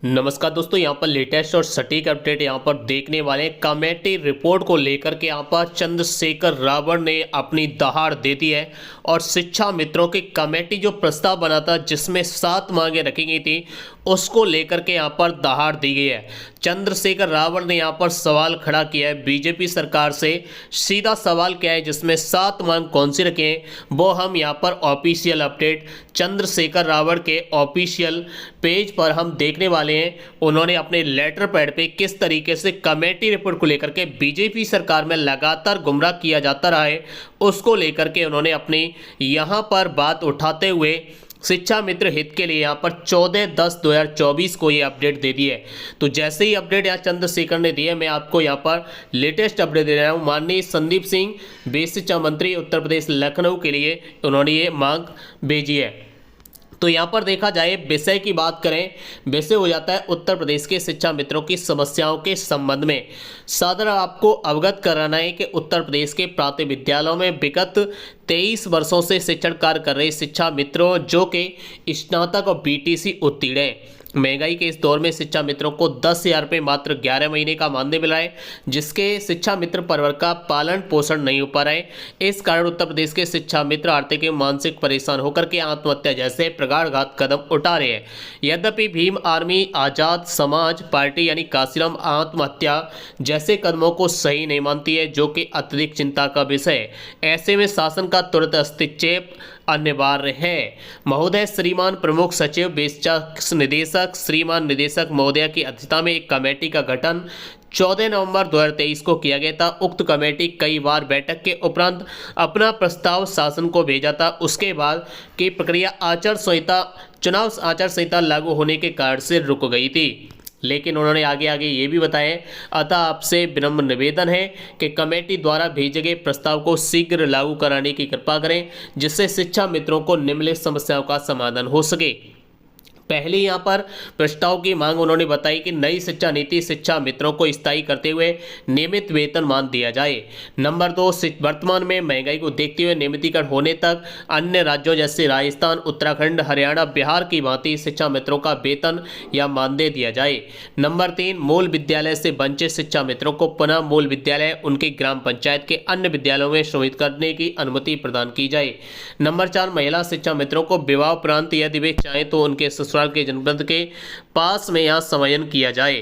नमस्कार दोस्तों, यहाँ पर लेटेस्ट और सटीक अपडेट यहाँ पर देखने वाले हैं। कमेटी रिपोर्ट को लेकर के यहाँ पर चंद्रशेखर रावण ने अपनी दहाड़ दे दी है और शिक्षा मित्रों की कमेटी जो प्रस्ताव बना था जिसमें 7 मांगे रखी गई थी उसको लेकर के यहाँ पर दहाड़ दी गई है। चंद्रशेखर रावण ने यहाँ पर सवाल खड़ा किया है बीजेपी सरकार से। सीधा सवाल क्या है जिसमें 7 मांग कौन सी रखे हैं वो हम यहाँ पर ऑफिशियल अपडेट चंद्रशेखर रावण के ऑफिशियल पेज पर हम देखने वाले हैं। उन्होंने अपने लेटर पैड पे किस तरीके से कमेटी रिपोर्ट को लेकर के बीजेपी सरकार में लगातार गुमराह किया जाता रहा है उसको लेकर के उन्होंने अपनी यहाँ पर बात उठाते हुए शिक्षा मित्र हित के लिए यहाँ पर 14/10/2024 को ये अपडेट दे दी है। तो जैसे ही अपडेट यहाँ चंद्रशेखर ने दी है मैं आपको यहाँ पर लेटेस्ट अपडेट दे रहा हूँ। माननीय संदीप सिंह बेसिक शिक्षा मंत्री उत्तर प्रदेश लखनऊ के लिए उन्होंने ये मांग भेजी है। तो यहाँ पर देखा जाए विषय की बात करें, विषय हो जाता है उत्तर प्रदेश के शिक्षा मित्रों की समस्याओं के संबंध में। सादर आपको अवगत कराना है कि उत्तर प्रदेश के प्राथमिक विद्यालयों में विगत 23 वर्षों से शिक्षण कार्य कर रहे शिक्षा मित्रों जो कि स्नातक और बीटीसी उत्तीर्ण हैं। महंगाई के इस दौर में शिक्षा मित्रों को 10,000 रुपये मात्र 11 महीने का मानदेय मिला है, जिसके शिक्षा मित्र परिवार का पालन पोषण नहीं हो पा रहा है। इस कारण उत्तर प्रदेश के शिक्षा मित्र आर्थिक एवं मानसिक परेशान होकर के आत्महत्या जैसे प्रगाढ़घात कदम उठा रहे हैं। यद्यपि भीम आर्मी आजाद समाज पार्टी यानी काशीराम आत्महत्या जैसे कदमों को सही नहीं मानती है, जो कि अत्यधिक चिंता का विषय है। ऐसे में शासन का तुरंत हस्तक्षेप अनिवार्य है। महोदय श्रीमान प्रमुख सचिव बेसिक निदेशक श्रीमान निदेशक महोदय की अध्यक्षता में एक कमेटी का गठन 14 नवंबर 2023 को किया गया था। उक्त कमेटी कई बार बैठक के उपरांत अपना प्रस्ताव शासन को भेजा था। उसके बाद की प्रक्रिया चुनाव आचार संहिता लागू होने के कारण से रुक गई थी, लेकिन उन्होंने आगे ये भी बताया। अतः आपसे विनम्र निवेदन है कि कमेटी द्वारा भेजे गए प्रस्ताव को शीघ्र लागू कराने की कृपा करें, जिससे शिक्षा मित्रों को निम्नलिखित समस्याओं का समाधान हो सके। पहले यहाँ पर प्रस्ताव की मांग उन्होंने बताई कि नई शिक्षा नीति शिक्षा मित्रों को स्थायी करते हुए नियमित वेतनमान दिया जाए। नंबर 2, वर्तमान में महंगाई को देखते हुए नियमितीकरण होने तक अन्य राज्यों जैसे राजस्थान, उत्तराखंड, हरियाणा, बिहार की भांति शिक्षा मित्रों का वेतन या मानदेय दिया जाए। नंबर 3, मूल विद्यालय से वंचित शिक्षा मित्रों को पुनः मूल विद्यालय उनके ग्राम पंचायत के अन्य विद्यालयों में सम्मिलित करने की अनुमति प्रदान की जाए। नंबर 4, महिला शिक्षा मित्रों को विवाह उपरांत यदि वे चाहें तो उनके ससुराल के जनपद के पास में यहाँ समायोजन किया जाए।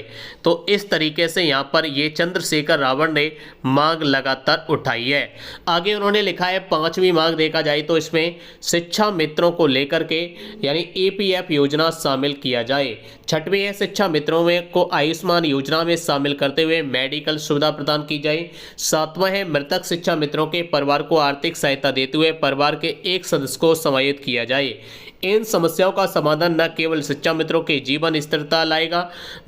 तो इस तरीके से यहाँ पर ये चंद्रशेखर रावण ने मांग लगातार उठाई है। आगे उन्होंने लिखा है 5वीं मांग देखा जाए तो इसमें शिक्षा मित्रों को लेकर के यानी EPF योजना शामिल किया जाए। 6वीं है शिक्षा मित्रों में को आयुष्मान योजना में शामिल करते हुए मेडिकल सुविधा प्रदान की जाए। 7वां है मृतक शिक्षा मित्रों के परिवार को आर्थिक सहायता देते हुए परिवार के एक सदस्य को समायोजित किया जाए। इन समस्याओं का समाधान न केवल शिक्षा मित्रों के जीवन स्थिरता लाएगा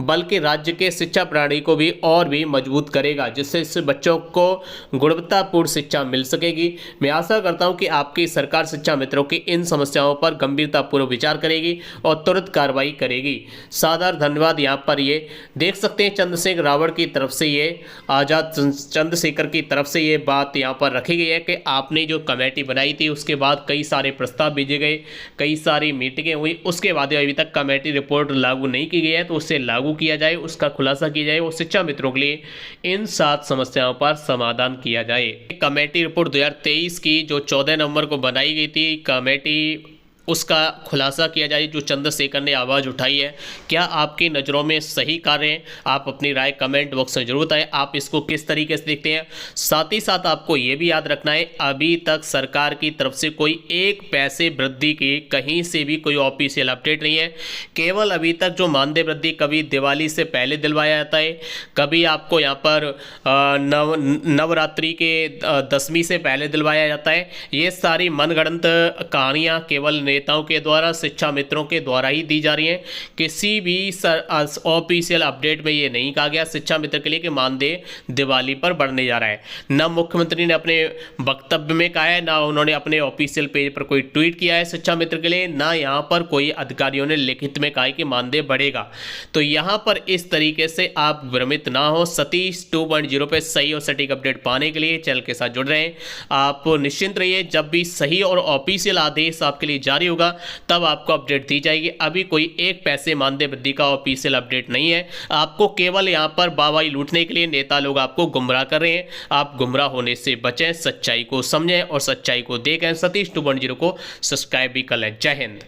बल्कि राज्य के शिक्षा प्रणाली को भी और भी मजबूत करेगा, जिससे इस बच्चों को गुणवत्तापूर्ण शिक्षा मिल सकेगी। मैं आशा करता हूं कि आपकी सरकार शिक्षा मित्रों की इन समस्याओं पर गंभीरतापूर्वक विचार करेगी और तुरंत कार्रवाई करेगी। सादर धन्यवाद। यहाँ पर ये देख सकते हैं चंद्रशेखर रावण की तरफ से ये आजाद चंद्रशेखर की तरफ से ये बात यहाँ पर रखी गई है कि आपने जो कमेटी बनाई थी उसके बाद कई सारे प्रस्ताव भेजे गए, कई सारी मीटिंगें हुई, उसके बाद अभी तक कमेटी रिपोर्ट लागू नहीं की गई है, तो उससे लागू किया जाए, उसका खुलासा किया जाए, वो शिक्षा मित्रों के लिए इन 7 समस्याओं पर समाधान किया जाए। कमेटी रिपोर्ट 2023 की जो 14 नवंबर को बनाई गई थी कमेटी, उसका खुलासा किया जाए जो चंद्रशेखर ने आवाज़ उठाई है। क्या आपकी नज़रों में सही कार्य है? आप अपनी राय कमेंट बॉक्स में जरूर बताएं। आप इसको किस तरीके से देखते हैं? साथ ही साथ आपको ये भी याद रखना है अभी तक सरकार की तरफ से कोई एक पैसे वृद्धि की कहीं से भी कोई ऑफिशियल अपडेट नहीं है। केवल अभी तक जो मानदेय वृद्धि कभी दिवाली से पहले दिलवाया जाता है, कभी आपको यहाँ पर नवरात्रि के 10वीं से पहले दिलवाया जाता है। ये सारी मनगढ़ंत कहानियाँ केवल नेताओं के द्वारा शिक्षा मित्रों के द्वारा ही दी जा रही हैं। किसी भी ऑफिशियल अपडेट में ये नहीं कहा गया शिक्षा मित्र के लिए कि मानदेय दिवाली पर बढ़ने जा रहा है। न मुख्यमंत्री ने अपने वक्तव्य में कहा है, ना उन्होंने अपने ऑफिशियल पेज पर कोई ट्वीट किया है शिक्षा मित्र के लिए, ना यहाँ पर कोई अधिकारियों ने लिखित में कहा है कि मानदेय बढ़ेगा। तो यहाँ पर इस तरीके से आप भ्रमित ना हो। सतीश 2.0 पे सही और सटीक अपडेट पाने के लिए चैनल के साथ जुड़ रहे हैं। आप निश्चिंत रहिए, जब भी सही और ऑफिशियल आदेश आपके लिए जारी जारी होगा तब आपको अपडेट दी जाएगी। अभी कोई एक पैसे मानदेय वृद्धि का ऑफिशियल अपडेट नहीं है। आपको केवल यहाँ पर वाहवाही लूटने के लिए नेता लोग आपको गुमराह कर रहे हैं। आप गुमराह होने से बचें, सच्चाई को समझें और सच्चाई को देखें। सतीश 2.0 को सब्सक्राइब भी कर लें। जय हिंद।